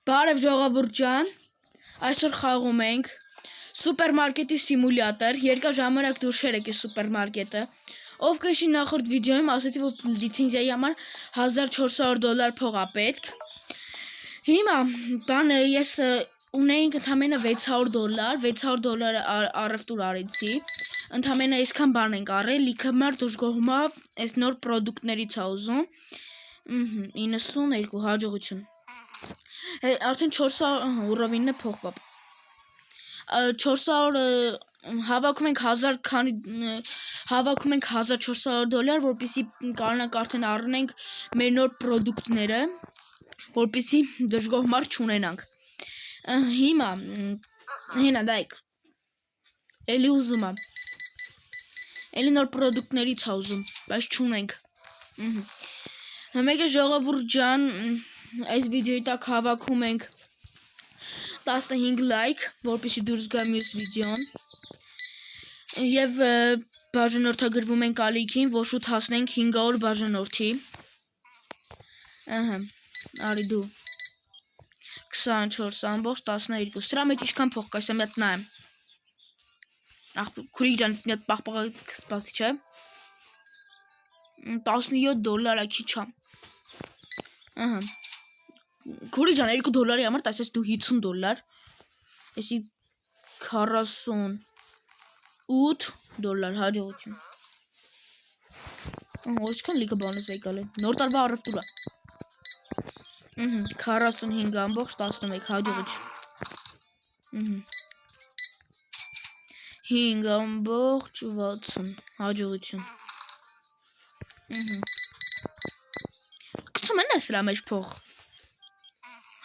Բարև ժողովուրդ ջան, այսօր խաղում ենք սուպերմարկետի սիմուլյատոր, երկար ժամանակ դուրս եկի սուպերմարկետը, ով քեշի նախորդ վիդեոյում ասացի, որ լիցենզիայի համար $1400 փող է պետք։ Հիմա բանը ես ունեինք ընդամենը $600 առևտուր արեցի, ընդամենը այսքան բան ենք առել, լիքը մարդ դժգոհումա այս նոր պրոդուկտներից է ուզում, 92 հաջողություն։ Արդեն 400 ուռովինն է փոխվապ 400 հավաքում ենք 1000 քանի հավաքում ենք $1400, որպեսզի կարողանանք արդեն առնենք մեր նոր պրոդուկտները, որպեսզի դժգոհ մարդ չունենանք։ Հիմա հենա դայք էլի ուզում եմ էլի նոր պրոդուկտներից է ուզում, բայց չունենք։ Մեկը ժողովուրդ ջան, այս վիդեոյի տակ հավաքում ենք 15 լայք, որպեսզի դուրս գա մյուս վիդեոն, եւ բաժանորդագրվում ենք ալիքին, որ շուտ հասնենք 500 բաժանորդի։ Արի դու 24.12, սրա մեջ ինչքան փող կա, ասեմ այդ նայեմ։ Քուրիկ ջան, մի հատ պաղպաղակ սպասի, չէ։ $17 քիչ է։ Քուրիկ ջան, $2 համար տասես դու $50, էսի $48 հաջողություն։ Ոչքան լիքը բանս եկալ է, նոր տարվա առևտուր է։ 45.11 հաջողություն։ 5.60 հաջողություն։ Գցում են սրա մեջ փող։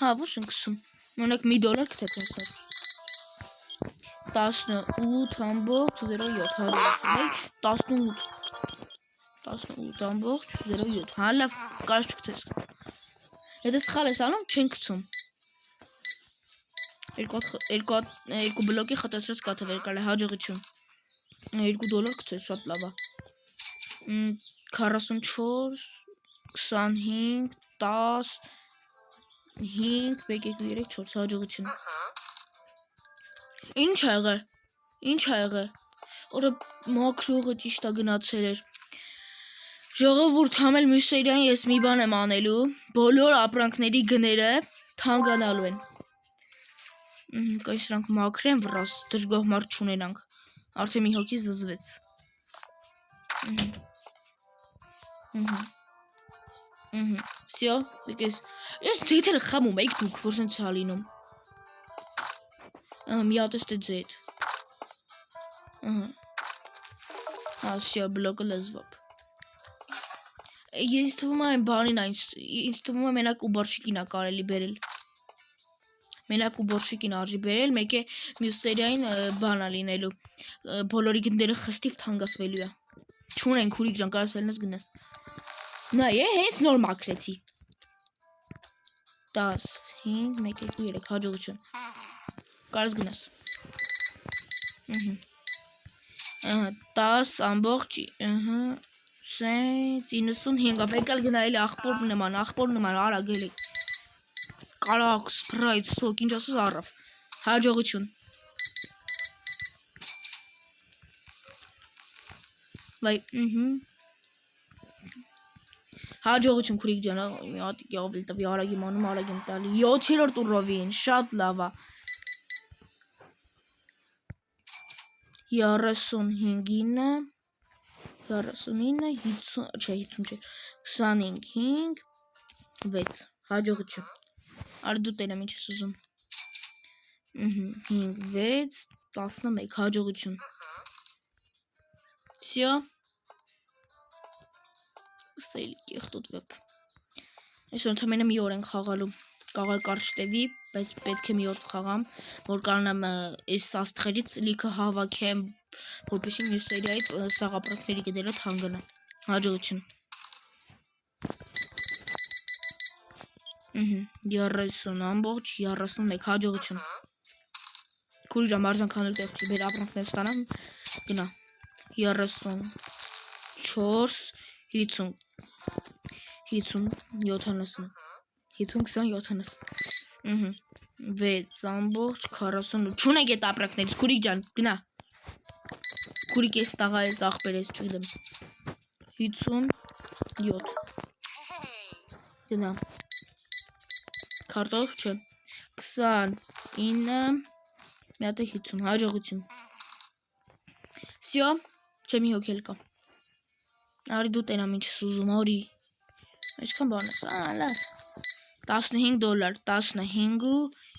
Հա, ոչ են գցում։ Մենակ $1 գցեց այստեղ։ 18.07 հաջողություն։ 18.07 հա, լավ, կարճ չգցես։ Եթե սխալ ես անում, չեն գցում։ Երկու բլոկի խտացրած կաթը վեր կալ է, հաջողություն։ $2 գցես, շատ լավ է։ 44, 25, 10, 5, 1, 2, 3, 4 հաջողություն։ Ինչ ա եղել։ Որը մաքրուղը ճիշտ է գնացել էր։ Ժողովուրդ, համել մյուս սերիային ես մի բան եմ անելու, բոլոր ապրանքների գները թանկանալու են։ Կայ սրանք մաքրեն վրաս, դժգոհ մարդ չունենանք։ Արդեն մի հոգի զզվեց։ Всё, ես ձեթերը խմում եք դուք, որ սենց է լինում։ Մի հատ էստե ձեթ։ Всё, բլոկը լզվապ։ Ես թվում է այն բանին ինձ թվում է մենակ ուբարշիկին է կարելի բերել։ Մենակ ուբարշիկին արժի բերել, մեկ է մյուս սերիային բան է լինելու։ Բոլորի գները խստիվ թանկացվելու է։ Չունենք քուրիկ ջան, կարաս ելնես գնաս։ Նա հենց նոր մաքրեցի։ 10, 5, 1, 2, 3 հաջողություն։ Կարաս գնաս։ 10 ամբողջ 95 եկալ գնայել աղբոր նման, արագ էլի։ Կարակ, սպրայթ, սոկ, ինչ ասես առավ։ Հաջողություն։ Վայ, հաջողություն քուրիկ ջան, մի հատ յավել տվի, արագ եմ անում, արագ եմ տալի։ 7-րդ ուռովին, շատ լավ է։ 39, 50, չէ, 25, 6 հաջողություն։ Արի դու տենեմ ինչ ես ուզում։ 5, 6, 11 հաջողություն։ Всё։ Ստեյլի կեղտոտ վեպ։ Այսօր ընդամենը մի օր ենք խաղալու։ Կարող է կարճ տևի, բայց պետք է մի օր խաղամ, որ կարողանամ այս աստղերից լիքը հավաքեմ, որպեսզի մյուս սերիայից սաղ ապրանքների գները թանկանա։ Հաջողություն։ 30.31 հաջողություն։ Քուրի ջան, մարզանք անել տեղ չի, բեր ապրանքներ ստանամ, գնա։ 34, 50, 50, 70, 50, 20, 70, 6.48 չունենք այդ ապրանքներից քուրիկ ջան գնա քուրիկ էս տաղա էս աղբեր էս չգիտեմ 57 գնա քարտոֆ չէ 29 մի հատ 50 հաջողություն Всё չեմ հոգել կա Արի դու տենամ ինչ ես ուզում արի Այսքան բան ես լավ $15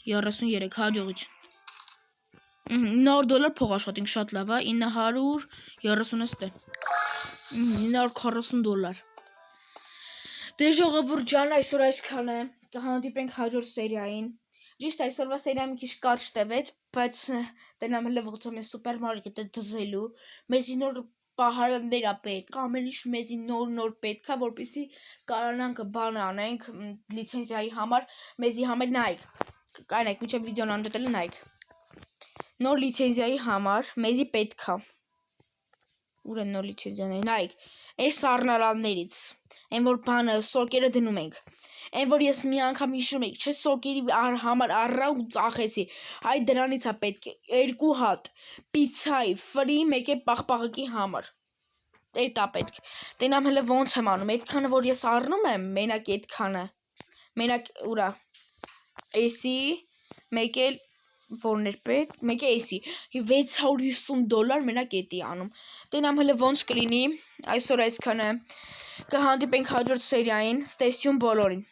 15.33 հաջողություն $9 փող աշխատենք շատ լավ է 930 ստե $940 Դե ժողովուրդ ջան այսօր այսքան է կհանդիպենք հաջորդ սերիային Ճիշտ այսօրվա սերիան մի քիչ կարճ տևեց բայց տենամ հələ ողջամ է սուպերմարկետը դզելու մեզի նոր պահարաններ է պետք ամեն ինչ մեզի նոր պետք է որպեսզի կարողանանք բան անենք լիցենզիայի համար մեզի համար նայեք կանեք մինչև վիդեոն անդրդելը նայեք նոր լիցենզիայի համար մեզի պետք է ուր են նոր լիցենզիաները նայեք այս առնարաններից այն որ բանը սոկերը դնում ենք այն որ ես մի անգամ հիշում եք չէ սոկերի համար առա ու ծախեցի այ դրանից է պետք է 2 հատ պիցայի ֆրի մեկ է պաղպաղակի համար Էտա պետք տենամ հələ ոնց եմ անում այդքանը որ ես առնում եմ մենակ այդքանը մենակ ուրա էսի մեկ էլ որն էր պետք մեկ է էսի $650 մենակ էդի անում տենամ հələ ոնց կլինի այսօր այսքանը կհանդիպենք հաջորդ սերիային ստեսյուն բոլորին